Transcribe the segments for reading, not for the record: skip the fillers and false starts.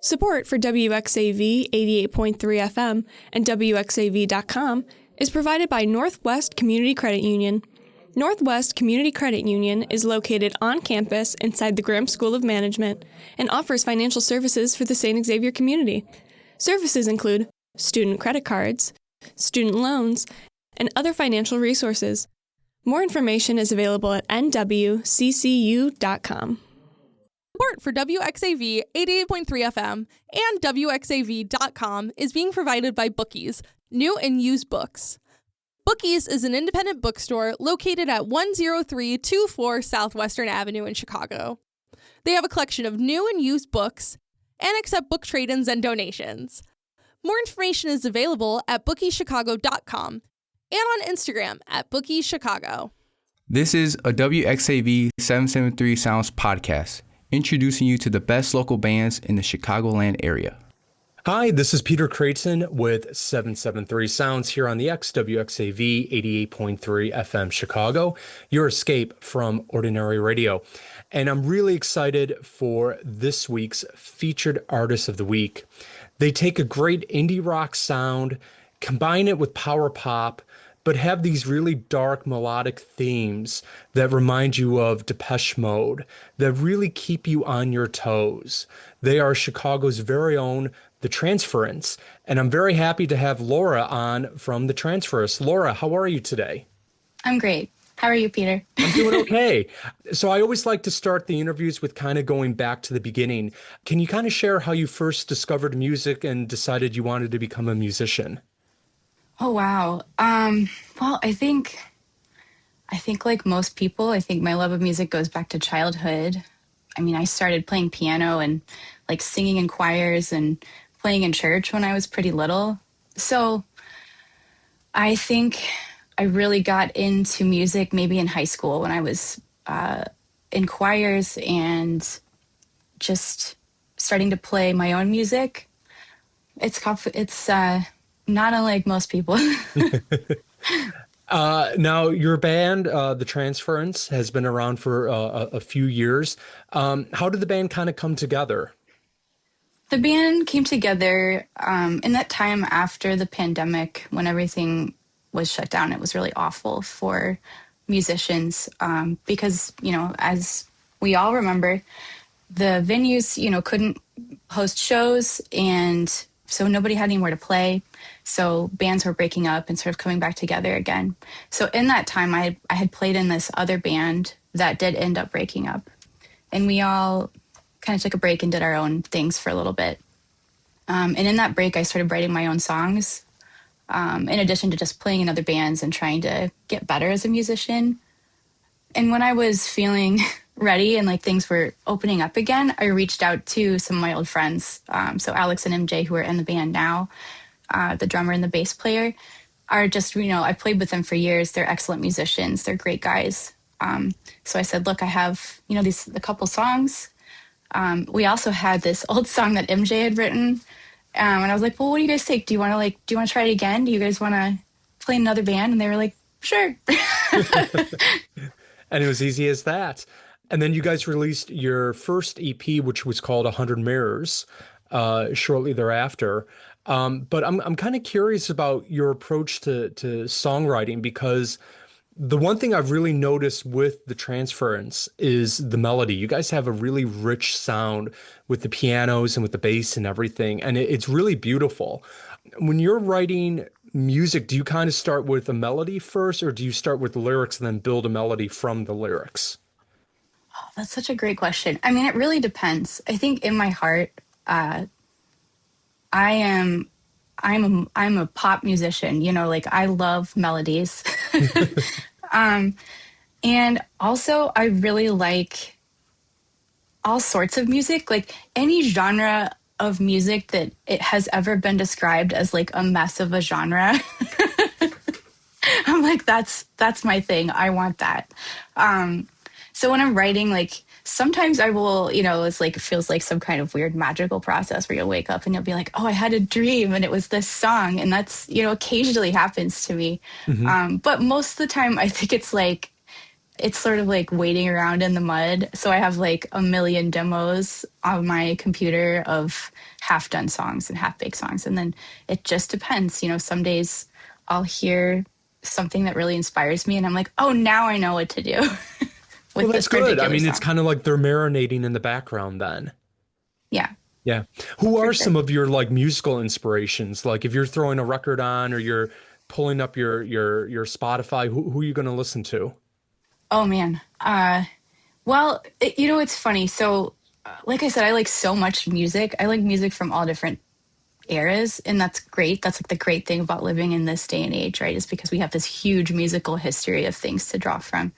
Support for WXAV 88.3 FM and WXAV.com is provided by Northwest Community Credit Union. Northwest Community Credit Union is located on campus inside the Graham School of Management and offers financial services for the St. Xavier community. Services include student credit cards, student loans, and other financial resources. More information is available at nwccu.com. Support for WXAV 88.3 FM and WXAV.com is being provided by Bookies, new and used books. Bookies is an independent bookstore located at 10324 Southwestern Avenue in Chicago. They have a collection of new and used books and accept book trade-ins and donations. More information is available at bookieschicago.com and on Instagram at bookieschicago. This is a WXAV 773 Sounds podcast, introducing you to the best local bands in the Chicagoland area. Hi, this is Peter Kreten with 773 Sounds here on the WXAV 88.3 FM Chicago, your escape from ordinary radio. And I'm really excited for this week's featured artist of the week. They take a great indie rock sound, combine it with power pop, but have these really dark melodic themes that remind you of Depeche Mode, that really keep you on your toes. They are Chicago's very own The Transference, and I'm very happy to have Laura on from The Transference. Laura, how are you today? I'm great. How are you, Peter? I'm doing okay. So I always like to start the interviews with kind of going back to the beginning. Can you kind of share how you first discovered music and decided you wanted to become a musician? Oh, wow. Well, I think like most people, I think my love of music goes back to childhood. I mean, I started playing piano and like singing in choirs and playing in church when I was pretty little. So I think I really got into music maybe in high school when I was in choirs and just starting to play my own music. It's not unlike most people. Now, your band, The Transference, has been around for a few years. How did the band kind of come together? The band came together in that time after the pandemic when everything was shut down. It was really awful for musicians because, as we all remember, the venues, couldn't host shows, and so nobody had anywhere to play. So bands were breaking up and sort of coming back together again. So in that time, I had played in this other band that did end up breaking up. And we all kind of took a break and did our own things for a little bit. And in that break, I started writing my own songs, in addition to just playing in other bands and trying to get better as a musician. And when I was feeling ready and like things were opening up again, I reached out to some of my old friends. So Alex and MJ, who are in the band now, the drummer and the bass player, are just, I've played with them for years. They're excellent musicians. They're great guys. So I said, look, I have, a couple songs. We also had this old song that MJ had written. And I was like, well, what do you guys think? Do you want to try it again? Do you guys want to play in another band? And they were like, sure. And it was easy as that. And then you guys released your first EP, which was called 100 Mirrors, shortly thereafter. But I'm kind of curious about your approach to songwriting, because the one thing I've really noticed with The Transference is the melody. You guys have a really rich sound with the pianos and with the bass and everything, and it's really beautiful. When you're writing music, do you kind of start with a melody first, or do you start with the lyrics and then build a melody from the lyrics? Oh, that's such a great question. I mean, it really depends. I think in my heart, I'm a pop musician, I love melodies. And also I really like all sorts of music, like any genre of music that it has ever been described as like a mess of a genre. I'm like, that's my thing. I want that. So when I'm writing, like sometimes I will, it's like, it feels like some kind of weird magical process where you'll wake up and you'll be like, oh, I had a dream and it was this song. And that's, occasionally happens to me. Mm-hmm. But most of the time I think it's like it's sort of like wading around in the mud. So I have like a million demos on my computer of half done songs and half baked songs. And then it just depends. Some days I'll hear something that really inspires me and I'm like, oh, now I know what to do. With Well, that's this good. I particular mean, it's song. kind of like they're marinating in the background then. Yeah. Yeah. Who For are sure. some of your like musical inspirations? Like if you're throwing a record on or you're pulling up your Spotify, who are you going to listen to? Oh man. Well, it's funny. So, like I said, I like so much music. I like music from all different eras, and that's great. That's like the great thing about living in this day and age, right? Is because we have this huge musical history of things to draw from.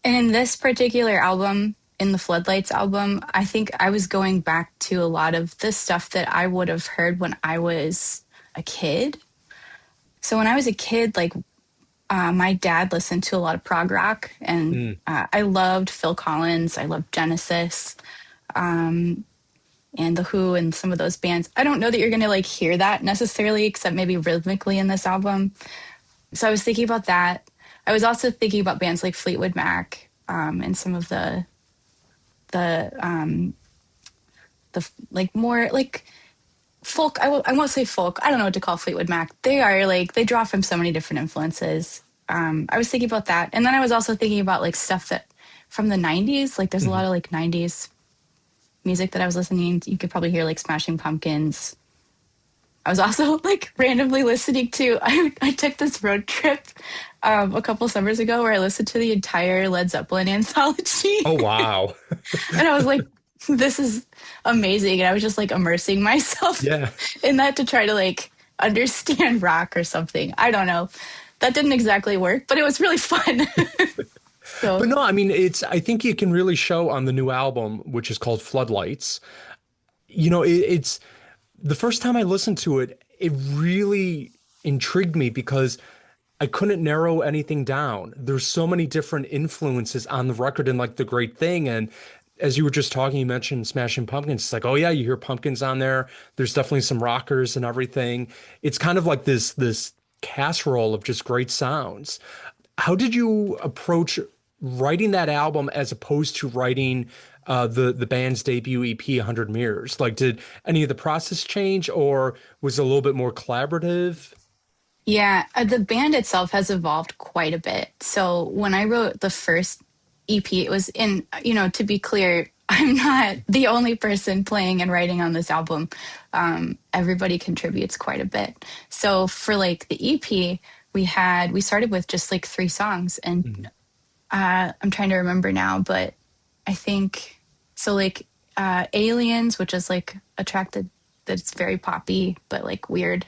And in this particular album, in the Floodlights album, I think I was going back to a lot of the stuff that I would have heard when I was a kid. So when I was a kid, like my dad listened to a lot of prog rock, and Mm. I loved Phil Collins. I loved Genesis, and The Who, and some of those bands. I don't know that you're going to like hear that necessarily, except maybe rhythmically in this album. So I was thinking about that. I was also thinking about bands like Fleetwood Mac, and some of the like more like folk. I won't say folk. I don't know what to call Fleetwood Mac. They are like, they draw from so many different influences. I was thinking about that. And then I was also thinking about like stuff that from the 90s. Like there's a lot of like 90s music that I was listening to. You could probably hear like Smashing Pumpkins. I was also like randomly listening to, I took this road trip a couple summers ago where I listened to the entire Led Zeppelin anthology. Oh, wow. And I was like, this is amazing. And I was just like immersing myself Yeah. in that to try to like understand rock or something. I don't know. That didn't exactly work, but it was really fun. So, But no, I mean, I think you can really show on the new album, which is called Floodlights. It's the first time I listened to it, it really intrigued me because I couldn't narrow anything down. There's so many different influences on the record and like the great thing. And as you were just talking, you mentioned Smashing Pumpkins. It's like, oh yeah, you hear Pumpkins on there. There's definitely some rockers and everything. It's kind of like this casserole of just great sounds. How did you approach writing that album as opposed to writing the band's debut EP, 100 Mirrors? Like, did any of the process change, or was it a little bit more collaborative? yeah, the band itself has evolved quite a bit. So when I wrote the first EP, it was in, to be clear, I'm not the only person playing and writing on this album. Everybody contributes quite a bit. So for like the EP, we started with just like 3 songs, and I'm trying to remember now, but I think so. Like Aliens, which is like a track that's very poppy but like weird.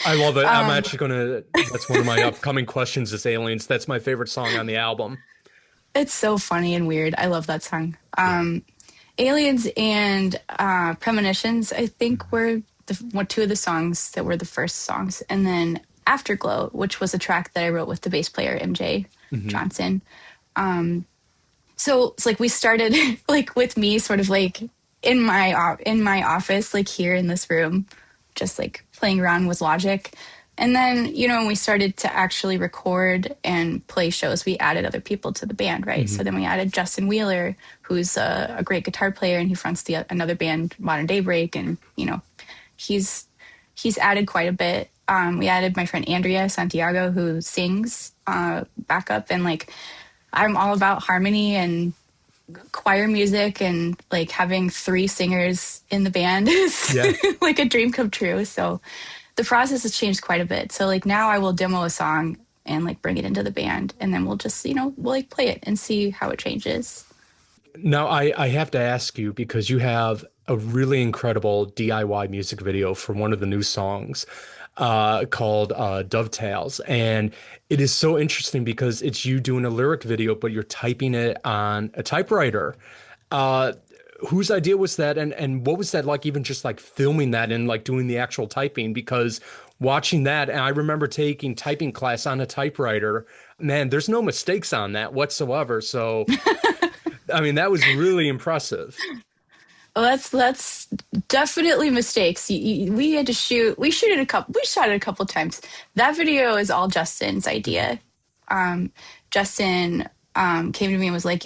I love it. I'm actually that's one of my upcoming questions is Aliens. That's my favorite song on the album. It's so funny and weird. I love that song. Aliens and Premonitions, I think, were 2 of the songs that were the first songs. And then Afterglow, which was a track that I wrote with the bass player, MJ Johnson. So it's like we started like with me sort of like in my office, like here in this room, just like playing around with Logic. And then, when we started to actually record and play shows, we added other people to the band, right? So then we added Justin Wheeler, who's a great guitar player, and he fronts another band, Modern Daybreak, and he's added quite a bit. We added my friend Andrea Santiago, who sings backup, and like I'm all about harmony and choir music, and like having 3 singers in the band is like a dream come true. So the process has changed quite a bit. So like now I will demo a song and like bring it into the band, and then we'll just, we'll like play it and see how it changes. Now, I have to ask you, because you have a really incredible DIY music video for one of the new songs called Dovetails. And it is so interesting because it's you doing a lyric video, but you're typing it on a typewriter. Whose idea was that? And what was that like, even just like filming that and like doing the actual typing? Because watching that, and I remember taking typing class on a typewriter, man, there's no mistakes on that whatsoever. So, I mean, that was really impressive. Well, that's definitely mistakes. We had to shoot. We shot it a couple times. That video is all Justin's idea. Justin came to me and was like,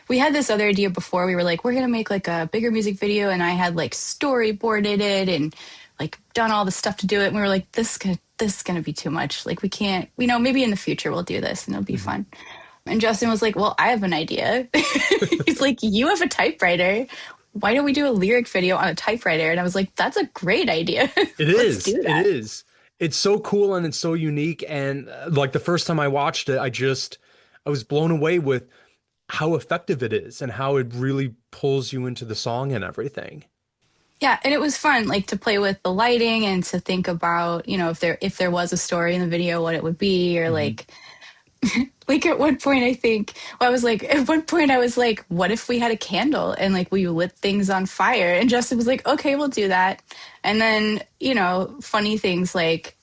we had this other idea before. We were like, we're going to make like a bigger music video. And I had like storyboarded it and like done all the stuff to do it. And we were like, this is going to be too much. Like we can't, maybe in the future we'll do this and it'll be fun. And Justin was like, well, I have an idea. He's like, you have a typewriter. Why don't we do a lyric video on a typewriter? And I was like, that's a great idea. It Let's is. do that. It is. It's so cool and it's so unique. And like the first time I watched it, I was blown away with how effective it is and how it really pulls you into the song and everything. Yeah, and it was fun, like to play with the lighting and to think about, if there was a story in the video, what it would be, or like at one point I was like, what if we had a candle and like we lit things on fire? And Justin was like, okay, we'll do that. And then, funny things like,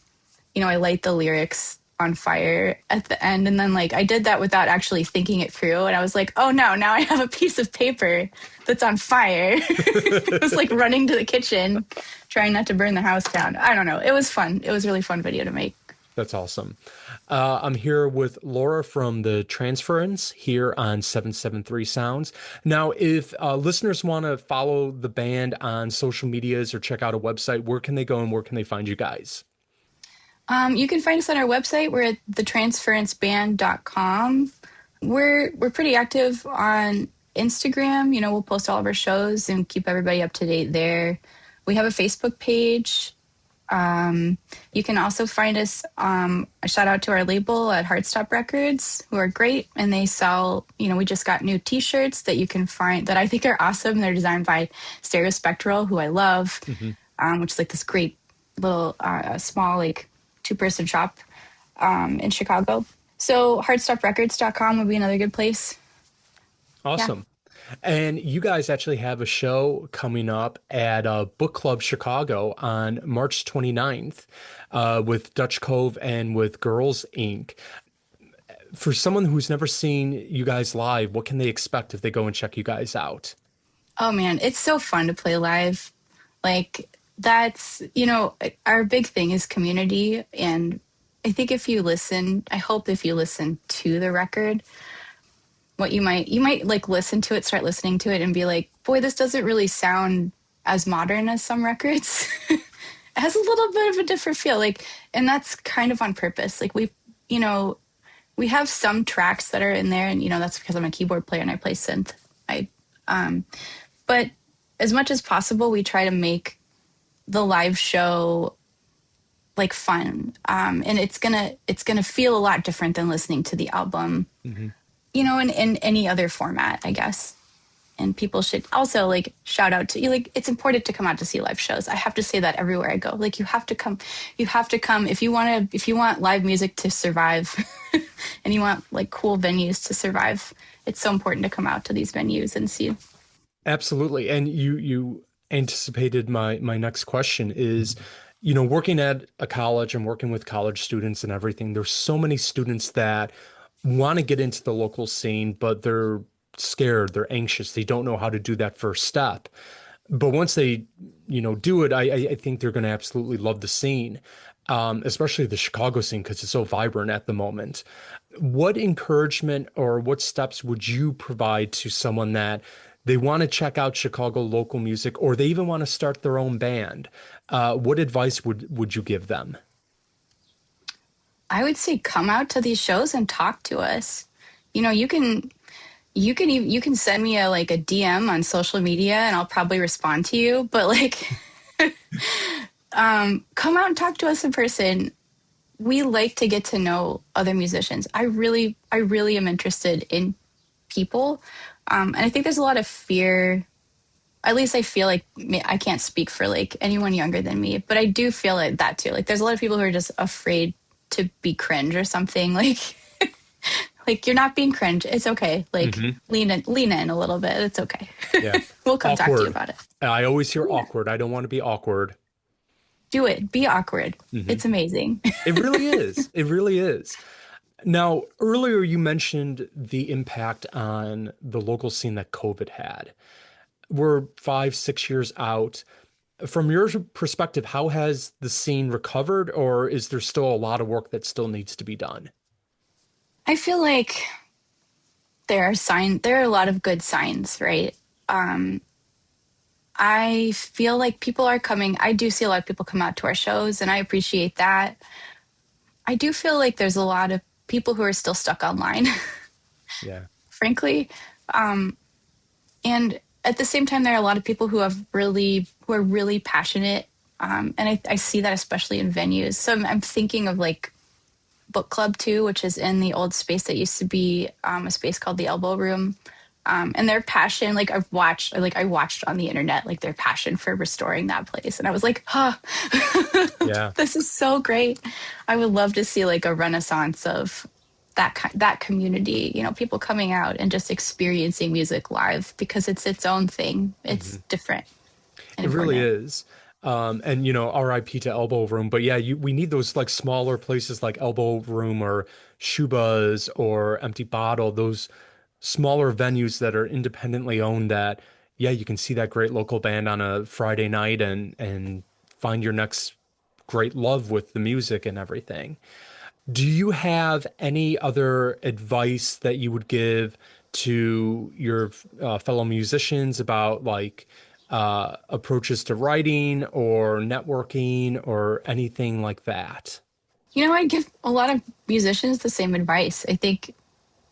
I light the lyrics on fire at the end. And then like I did that without actually thinking it through. And I was like, oh no, now I have a piece of paper that's on fire. I was like running to the kitchen, trying not to burn the house down. I don't know. It was fun. It was a really fun video to make. That's awesome. I'm here with Laura from the Transference here on 773 Sounds. Now, if listeners want to follow the band on social medias or check out a website, where can they go and where can they find you guys? You can find us on our website. We're at thetransferenceband.com. We're pretty active on Instagram. We'll post all of our shows and keep everybody up to date there. We have a Facebook page. You can also find us, a shout out to our label at Heartstop Records, who are great. And they sell, we just got new t-shirts that you can find that I think are awesome. They're designed by Stereospectral, who I love, which is like this great little, small, like 2-person shop, in Chicago. So heartstoprecords.com would be another good place. Awesome. Yeah. And you guys actually have a show coming up at Book Club Chicago on March 29th with Dutch Cove and with Girls Inc. For someone who's never seen you guys live, what can they expect if they go and check you guys out? Oh man, it's so fun to play live. Like that's, our big thing is community. And I think I hope if you listen to the record, what you might like start listening to it and be like, boy, this doesn't really sound as modern as some records. It has a little bit of a different feel, like, and that's kind of on purpose. Like we have some tracks that are in there, and that's because I'm a keyboard player and I play synth. But as much as possible, we try to make the live show like fun, and it's gonna feel a lot different than listening to the album. In any other format, I guess. And people should also like shout out to you. Like, it's important to come out to see live shows. I have to say that everywhere I go. Like, you have to come if you want live music to survive and you want like cool venues to survive. It's so important to come out to these venues and see. Absolutely. And you anticipated my next question is, working at a college and working with college students and everything, there's so many students that want to get into the local scene, but they're scared, they're anxious, they don't know how to do that first step. But once they, do it, I think they're going to absolutely love the scene, especially the Chicago scene, because it's so vibrant at the moment. What encouragement or what steps would you provide to someone that they want to check out Chicago local music, or they even want to start their own band? What advice would you give them? I would say come out to these shows and talk to us. You can send me a DM on social media and I'll probably respond to you. But like, come out and talk to us in person. We like to get to know other musicians. I really am interested in people. And I think there's a lot of fear. At least I feel like I can't speak for like anyone younger than me, but I do feel like that too. Like there's a lot of people who are just afraid to be cringe or something. Like like you're not being cringe, it's okay. Like lean in a little bit, it's okay. Yeah. We'll come talk to you about it. I always hear awkward. I don't want to be awkward. Do it, be awkward. It's amazing. It really is. It really is. Now, earlier you mentioned the impact on the local scene that COVID had. We're 5-6 years out. From your perspective, how has the scene recovered, or is there still a lot of work that still needs to be done? I feel like there are a lot of good signs, right? I feel like people are coming. I do see a lot of people come out to our shows, and I appreciate that. I do feel like there's a lot of people who are still stuck online, Yeah. frankly. And at the same time, there are a lot of people who are really passionate. And I see that especially in venues. So I'm thinking of like book club too, which is in the old space that used to be a space called the Elbow Room. And their passion, like I watched on the internet, like their passion for restoring that place. And I was like, Yeah. this is so great. I would love to see like a renaissance of that community, you know, people coming out and just experiencing music live because it's its own thing. It's different. And It really important. is. And you know, RIP to Elbow Room, but yeah, we need those like smaller places like Elbow Room or Shuba's or Empty Bottle, those smaller venues that are independently owned that, yeah, you can see that great local band on a Friday night and find your next great love with the music and everything. Do you have any other advice that you would give to your fellow musicians about like approaches to writing or networking or anything like that? You know, I give a lot of musicians the same advice. I think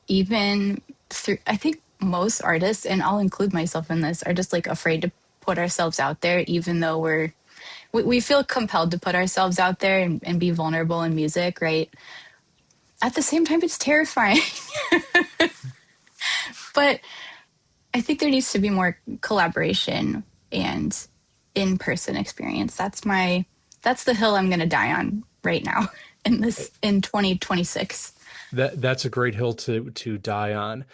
I think most artists, and I'll include myself in this, are just like afraid to put ourselves out there, even though we feel compelled to put ourselves out there and be vulnerable in music, right? At the same time, it's terrifying. But I think there needs to be more collaboration and in-person experience. That's the hill I'm going to die on right now in 2026. That's a great hill to die on.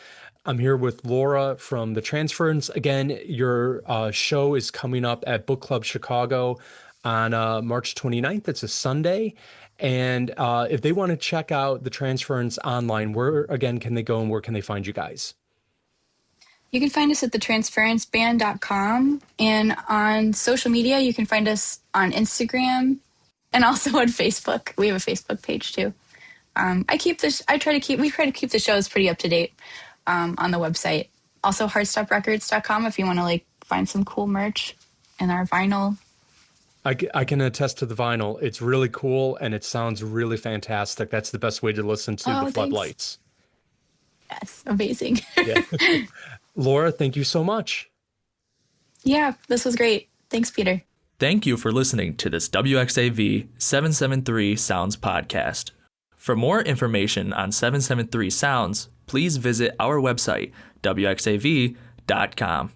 I'm here with Laura from the Transference. Again, your show is coming up at Book Club Chicago on March 29th. It's a Sunday. And if they want to check out the Transference online, where again can they go and where can they find you guys? You can find us at thetransferenceband.com, and on social media, you can find us on Instagram and also on Facebook. We have a Facebook page too. We try to keep the shows pretty up to date on the website. Also, heartstoprecords.com if you want to like find some cool merch and our vinyl. I can attest to the vinyl. It's really cool and it sounds really fantastic. That's the best way to listen to the Thanks. Floodlights. Yes, amazing. Yeah. Laura, thank you so much. Yeah, this was great. Thanks, Peter. Thank you for listening to this WXAV 773 Sounds podcast. For more information on 773 Sounds, please visit our website, wxav.com.